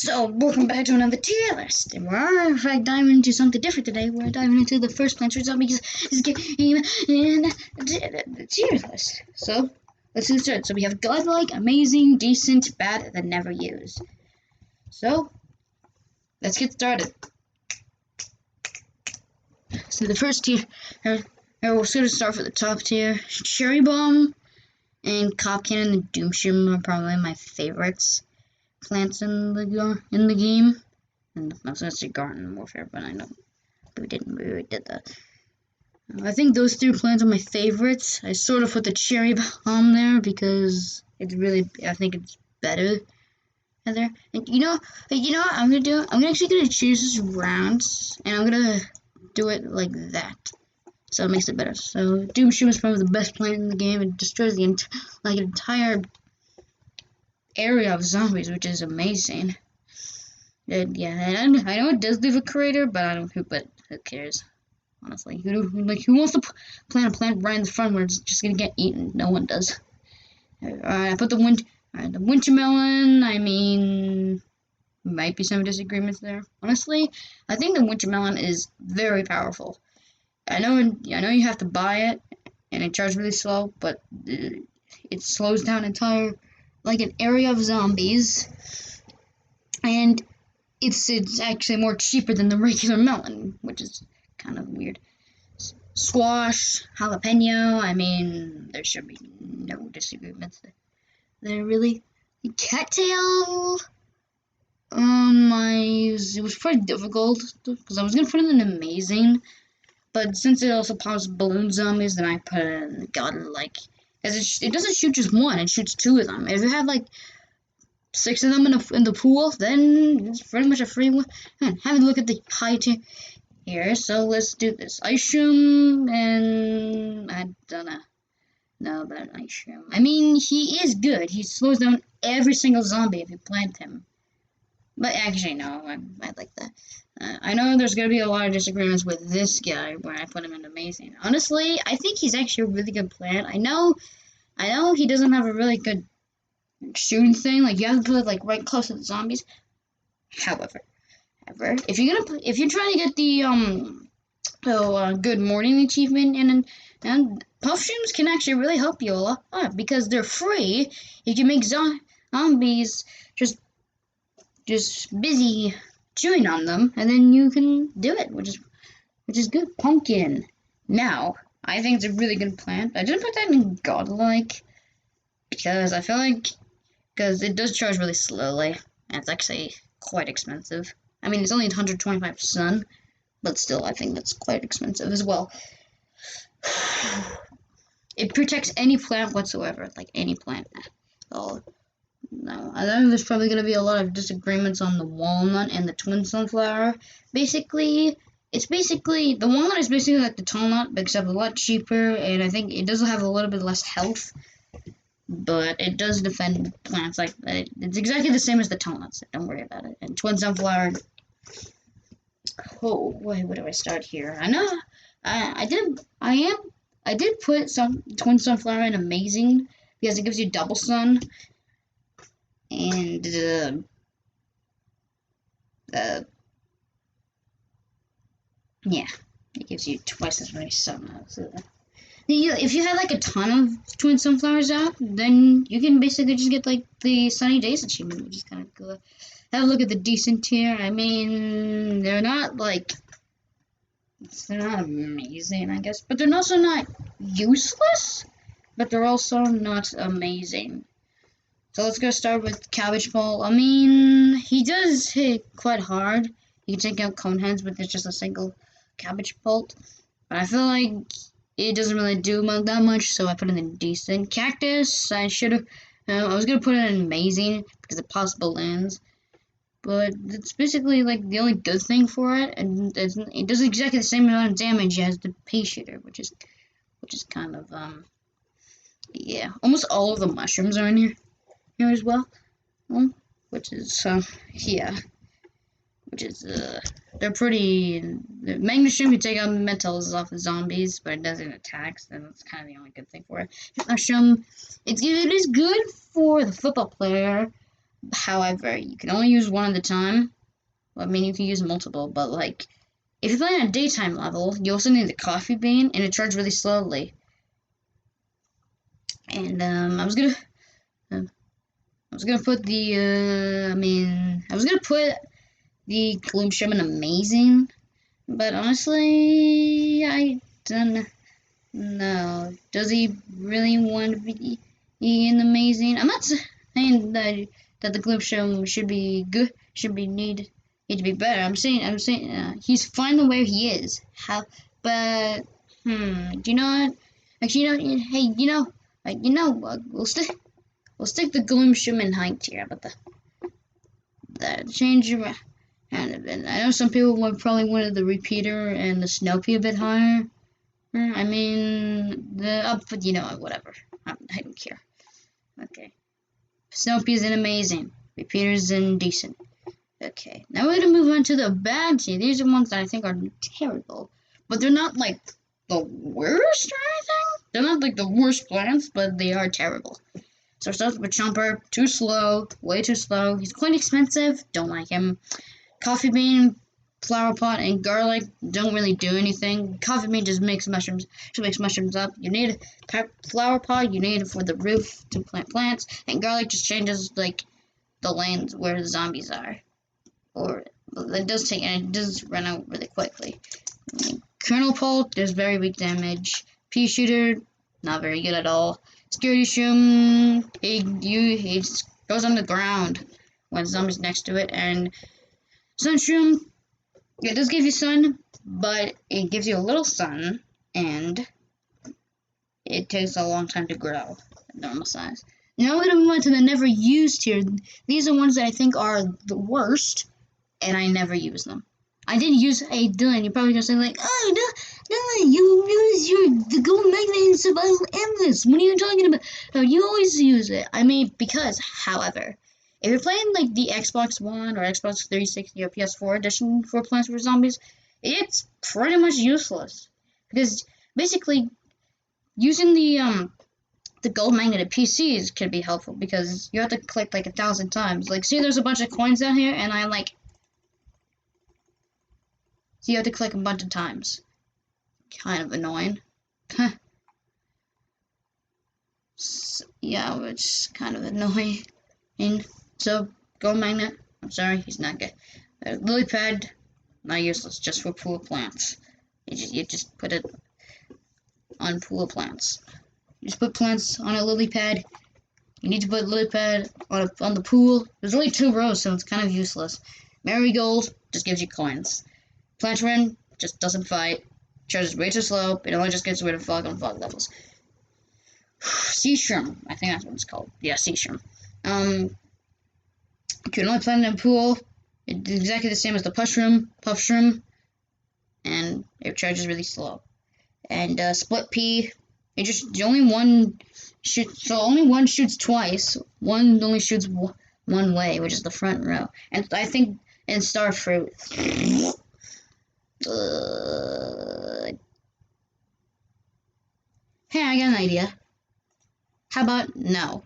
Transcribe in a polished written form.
So, welcome back to another tier list. And we're, in fact, diving into something different today. We're diving into the first Plants vs. Zombies game in the tier list. So, let's get started. So, we have godlike, amazing, decent, bad, then never used. So, let's get started. So, the first tier, we're going to start with the top tier. Cherry Bomb and Cop Cannon and Doom Shroom are probably my favorites plants in the game. And I was gonna say Garden Warfare, but I know we did that. I think those three plants are my favorites. I sort of put the Cherry Bomb there because it's really, I think it's better there. And you know what I'm gonna do? I'm actually gonna choose this rounds, and I'm gonna do it like that, so it makes it better. So Doom Shroom is probably the best plant in the game. It destroys the entire area of zombies, which is amazing. And yeah, and I know it does leave a crater, but who cares? Honestly, who wants to plant a plant right in the front where it's just gonna get eaten? No one does. Alright, I put the winter melon. I mean, might be some disagreements there. Honestly, I think the winter melon is very powerful. I know you have to buy it, and it charges really slow, but it slows down an area of zombies, and it's actually more cheaper than the regular melon, which is kind of weird. Squash, jalapeno, I mean, there should be no disagreements there, really. Cattail, it was pretty difficult, because I was going to put in an amazing, but since it also pops balloon zombies, then I put it in godlike. Because it doesn't shoot just one, it shoots two of them. If you have, 6 of them in the pool, then it's pretty much a free one. Have a look at the high tier here. So let's do this. Ice Shroom, and I don't know about Ice Shroom. I mean, he is good. He slows down every single zombie if you plant him. But actually, no, I like that. I know there's gonna be a lot of disagreements with this guy where I put him in amazing. Honestly, I think he's actually a really good plant. I know he doesn't have a really good shooting thing, you have to put it right close to the zombies. However, if you're trying to get the good morning achievement, and puff shrooms can actually really help you a lot because they're free. You can make zombies just busy chewing on them, and then you can do it, which is good. Pumpkin. Now, I think it's a really good plant. I didn't put that in godlike because I feel because it does charge really slowly, and it's actually quite expensive. I mean, it's only 125 sun, but still, I think that's quite expensive as well. It protects any plant whatsoever, any plant. Oh, no, I know there's probably going to be a lot of disagreements on the walnut and the twin sunflower. It's basically, the walnut is basically like the tall nut, except a lot cheaper, and I think it does have a little bit less health. But it does defend plants it's exactly the same as the tall nuts, so don't worry about it. And twin sunflower. Oh, wait, where do I start here? I know I did put some twin sunflower in amazing because it gives you double sun, and yeah, it gives you twice as many sun. If you had a ton of twin sunflowers out, then you can basically just get the sunny days achievement, which is kind of cool. Have a look at the decent tier. I mean, they're not amazing, I guess, but they're also not useless, but they're also not amazing. So let's go start with Cabbage Pole. I mean, he does hit quite hard. You can take out Coneheads, but it's just a single Cabbage Bolt. But I feel like it doesn't really do that much, so I put it in decent. Cactus, I should have. I was gonna put it in amazing because it pops balloons, but it's basically the only good thing for it, and it does exactly the same amount of damage as the pea shooter, which is kind of yeah. Almost all of the mushrooms are in here as well, which is yeah. Which is, they're pretty, the Magnesium, you take out metals off of zombies, but it doesn't attack, so that's kind of the only good thing for it. Mushroom, it is good for the football player, However, you can only use one at a time. Well, I mean, you can use multiple, but like, if you're playing at daytime level, you also need the coffee bean, and it charges really slowly. And I was gonna put the I was gonna put the Gloomshim in amazing, but honestly, I don't know. Does he really want to be in amazing? I'm not saying that the Gloomshim should be good, should be need to be better. I'm saying he's fine the way he is. How, but do you know what? Actually, hey, we'll stick the Gloomshim in high tier, but the change your and I know some people would probably wanted the repeater and the Snoopy a bit higher. I mean, but you know what, whatever. I don't care. Okay. Snoopy's in amazing. Repeater's in decent. Okay. Now we're gonna move on to the bad tier. These are ones that I think are terrible. But they're not like the worst or anything. They're not like the worst plants, but they are terrible. So it starts with Chomper, too slow, way too slow. He's quite expensive, don't like him. Coffee bean, flower pot, and garlic don't really do anything. Coffee bean just makes mushrooms up. You need a flower pot, you need it for the roof to plant plants, and garlic just changes like the lanes where the zombies are. Or it does run out really quickly. Kernel pulp, there's very weak damage. Pea shooter, not very good at all. Security shroom, he just goes on the ground when zombies next to it, and sun shroom, it does give you sun, but it gives you a little sun, and it takes a long time to grow at normal size. Now we're gonna move on to the never used here. These are ones that I think are the worst, and I never use them. I did use a Dylan. You're probably gonna say like, "Oh, Dylan, you use the gold magnet in survival endless. What are you talking about? Oh, you always use it." I mean, because, however, if you're playing like the Xbox One or Xbox 360 or PS4 edition for Plants vs Zombies, it's pretty much useless because basically using the gold magnet at PCs can be helpful because you have to click like 1,000 times. Like, see, there's a bunch of coins down here, and I like. So you have to click a bunch of times. Kind of annoying. So, yeah, it's kind of annoying. So, gold magnet, I'm sorry, he's not good. Lily pad, not useless, just for pool plants. You just put it on pool plants. You just put plants on a lily pad. You need to put lily pad on the pool. There's only 2 rows, so it's kind of useless. Marigold just gives you coins. Plantarin just doesn't fight. Charges way too slow. It only just gets rid of fog on fog levels. Sea shroom, I think that's what it's called. Yeah, sea shroom. You can only plant it in a pool. It's exactly the same as the puff shroom, and it charges really slow. And split pea, only one shoots twice. One only shoots one way, which is the front row. And I think in starfruit. Hey, I got an idea. How about no?